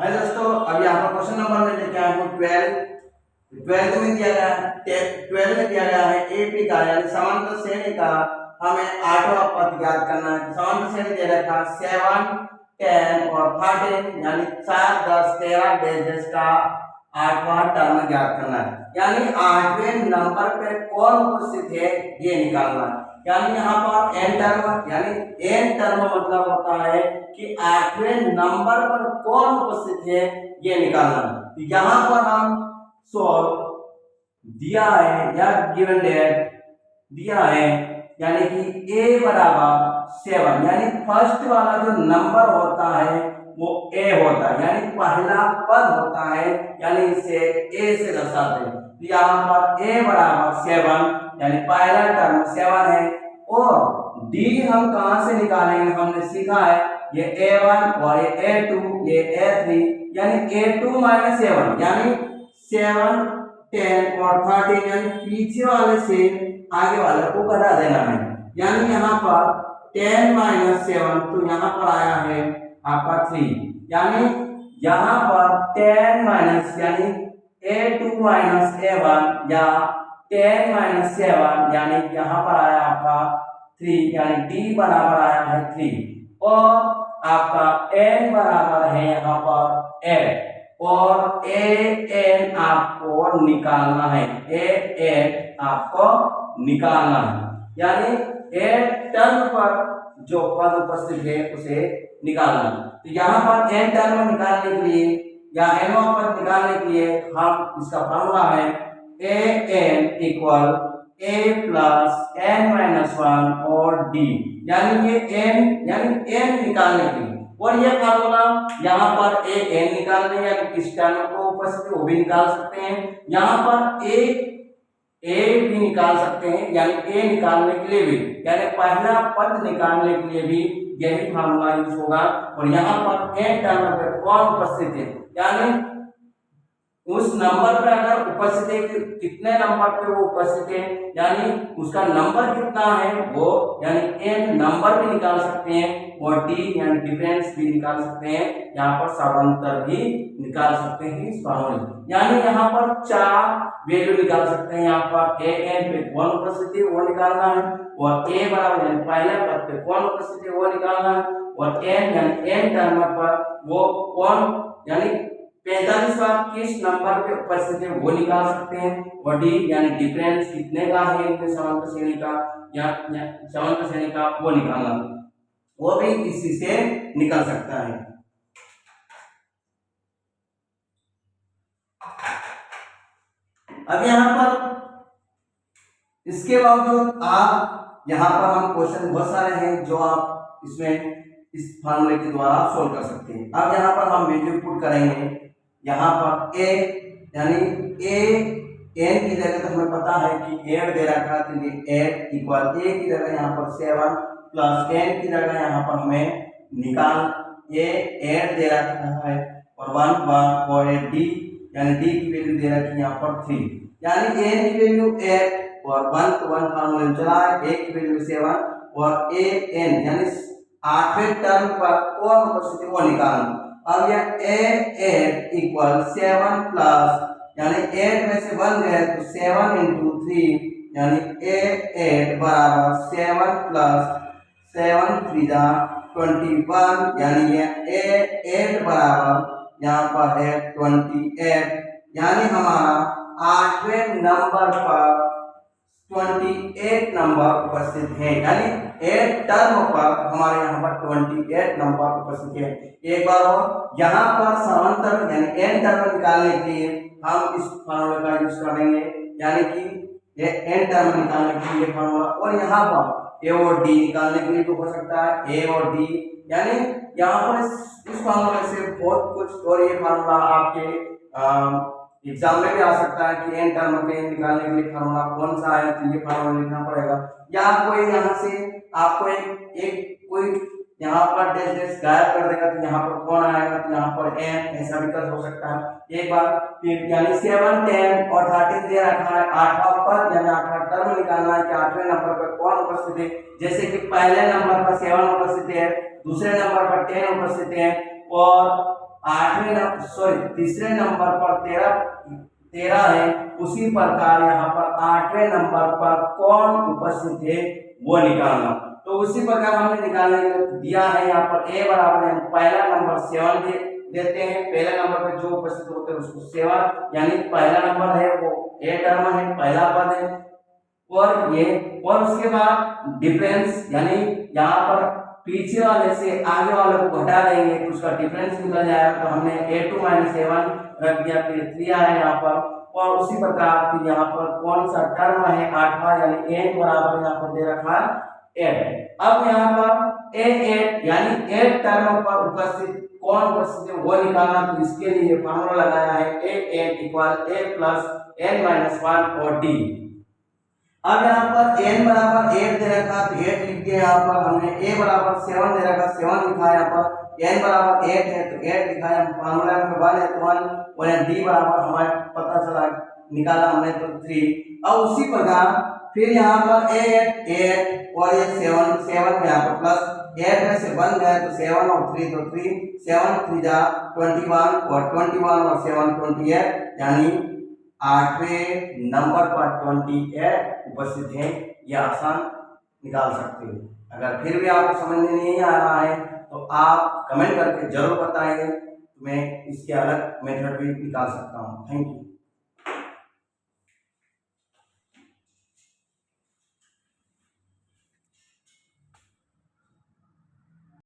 है दोस्तों। अब यहाँ पर क्वेश्चन नंबर में लेके आया हूँ 12 में दिया गया है 12 में दिया गया है एपी का यानी समांतर श्रेणी का हमें आठवां पद ज्ञात करना है। समांतर श्रेणी दे रखा 7 10 और 13 यानी 4 10 13 डेज का आठवां टर्म ज्ञात करना है। यानी आठवें नंबर पे कौन उपस्थित है ये निकालना है। यानी यहाँ पर एन टर्म यानी एन टर्म मतलब होता है कि आठवें नंबर पर कौन उपस्थित है ये निकालना है। तो यहाँ पर हम सॉल्व दिया है या गिवन डेट दिया है यानी कि a बराबर 7 यानी फर्स्ट वाला जो नंबर होता है वो a होता है यानी पहला पद होता है यानी इसे a से दर्शाते हैं। तो यहाँ पर a बराबर 7 यानी पहला टर्म 7 है और d हम कहाँ से निकालेंगे हमने सीखा है ये a1 और ये a2 ये a3 यानी a2 माइनस a1 यानी 7 10 और 13 यानी पीछे वाले से आगे वाले को घटा देना है। यानी यहाँ पर 10 माइनस 7 तो यहाँ पर आया है आपका 3 यानी यहाँ पर 10 माइनस यानी a2 माइनस a1 या 10 माइनस 7 यानी यहाँ पर आया आपका 3 यानी d बराबर आया है 3 और आपका n बराबर है यहाँ पर 8 और an आपको निकालना है an आपको निकालना है। यानी n टर्म पर जो पद उपस्थित है उसे निकालना। तो यहाँ पर n टर्म निकालने के लिए या n पद निकालने के लिए हम इसका फॉर्मूला है an equal a plus n minus 1 और d यानी ये n यानी n निकालने के लिए और ये फार्मूला यहाँ पर an निकालने यानी किस टर्म को उपस्थित वो भी निकाल सकते हैं। यहाँ पर a भी निकाल सकते हैं यानी a निकालने के लिए भी यानी पहला पद निकालने के लिए भी यही फार्मूला यूज होगा। और यहाँ पर n टर्म पर कौन उपस्थित है यानी उस नंबर पे अगर उपस्थित है कि कितने नंबर पे वो उपस्थित है यानी उसका नंबर कितना है वो यानी n नंबर भी निकाल सकते हैं और d यानी डिफरेंस भी निकाल सकते हैं। यहाँ पर समांतर भी निकाल सकते हैं इस फार्मूले यानी यहाँ पर 4 वैल्यू निकाल सकते हैं। यहाँ पर an पे कौन उपस्थित है वो निकालना है और a बराबर यानी पहले पद पे कौन उपस्थित है वो निकालना है और n यानी n टर्म पर वो कौन यानी 45 का किस नंबर पे उपस्थित है वो निकाल सकते हैं और d यानी डिफरेंस कितने का है इनके समांतर श्रेणी का या समांतर श्रेणी का वो निकालना वो भी इसी से निकल सकता है। अब यहाँ पर इसके बावजूद आप यहाँ पर हम क्वेश्चन बहुत सारे हैं जो आप इसमें इस फार्मूले के द्वारा सोल्व कर सकते हैं। अब यहाँ पर हम वैल्यू पुट करेंगे यहाँ पर a यानी a n की जगह तो हमें पता है कि 8 दे रखा है तो ये 8 इक्वल a की जगह यहाँ पर 7 प्लस n की जगह यहाँ पर हमें निकाल a 8 दे रखा है और 1 1 और d यानी d की वैल्यू दे रखी है यहाँ पर 3 यानी a की वैल्यू 8 और 1 to 1 फार्मूला में चला है a की वैल्यू 7 और a n यानी आठवें टर्म पर कौन उपस्थित है वो निकालना। अब यह a8 इक्वल 7 प्लस यानी 8 में से 1 गए तो 7 इंटू 3 यानी a8 बराबर 7 प्लस 7 3 21 यानी ये a8 बराबर यहाँ पर है 28 यानी हमारा आठवें नंबर पर 28 नंबर उपस्थित है यानी 8 टर्म पर हमारे यहाँ पर 28 नंबर उपस्थित है। एक बार और यहाँ पर समांतर यानी n टर्म निकालने के लिए हम इस फार्मूले का यूज करेंगे यानी कि ये n टर्म निकालने के लिए फार्मूला और यहाँ पर a और d निकालने के लिए तो हो सकता है a और d यानी यहाँ पर इस फार्मूले से बहुत कुछ और ये फार्मूला आपके एग्जाम में भी आ सकता है कि n टर्म के निकालने के लिए फार्मूला कौन सा है तो ये फार्मूला लिखना पड़ेगा या कोई यहाँ से आपको एक कोई यहाँ पर डैश डैश गायब कर देगा तो यहाँ पर कौन आएगा तो यहाँ पर n ऐसा विकल्प हो सकता है। एक बार फिर यानी 7 10 और 13 दे रखा है आठवां पद यानी आठवां टर्म निकालना है कि आठवें नंबर पर कौन उपस्थित है। जैसे कि पहले नंबर पर 7 उपस्थित है दूसरे नंबर पर 10 उपस्थित है और तीसरे नंबर पर 13 है, उसी प्रकार यहाँ पर 8वें नंबर पर कौन उपस्थित है वो निकालना। तो उसी प्रकार हमने निकालने को दिया है यहाँ पर a बराबर है, पहला नंबर 7 देते हैं, पहले नंबर पे जो उपस्थित होते हैं उसको 7 यानी पहला नंबर है वो a टर्म है, पहला पद है। और उसके बाद डिफरेंस यानी यहाँ पर पीछे वाले से आगे वाले को घटा देंगे तो उसका डिफरेंस निकल जाएगा। तो हमने a2 - a1 रख दिया, फिर 3 आया यहाँ पर। और उसी प्रकार फिर यहाँ पर कौन सा टर्म है 8वां यानी n बराबर यहाँ पर दे रखा 8। अब यहाँ पर a8 यानी 8 टर्म पर उपस्थित कौन उपस्थित है वो निकालना। तो इसके लिए फॉर्मूला लगाया है a8 = a + n - 1 और d। अब यहाँ पर n बराबर 8 दे रखा तो 8 लिख दिया यहाँ पर हमने, a बराबर 7 दे रखा 7 लिखा यहाँ पर, n बराबर 8 है तो 8 लिखा है, फॉर्मूला में 1 है तो 1 और d बराबर हमारे पता चला निकाला हमने तो 3। अब उसी प्रकार फिर यहाँ पर 8 और ये 7 में यहाँ पर प्लस 8 में से 1 गए तो 7 और 3 तो 3 7 3 जा 21 और 21 और 7 28 यानी 8वें नंबर पर 28 उपस्थित है। यह आसान निकाल सकते हो। अगर फिर भी आपको समझ में नहीं आ रहा है तो आप कमेंट करके जरूर बताइए, मैं इसके अलग मेथड भी निकाल सकता हूँ। Thank you.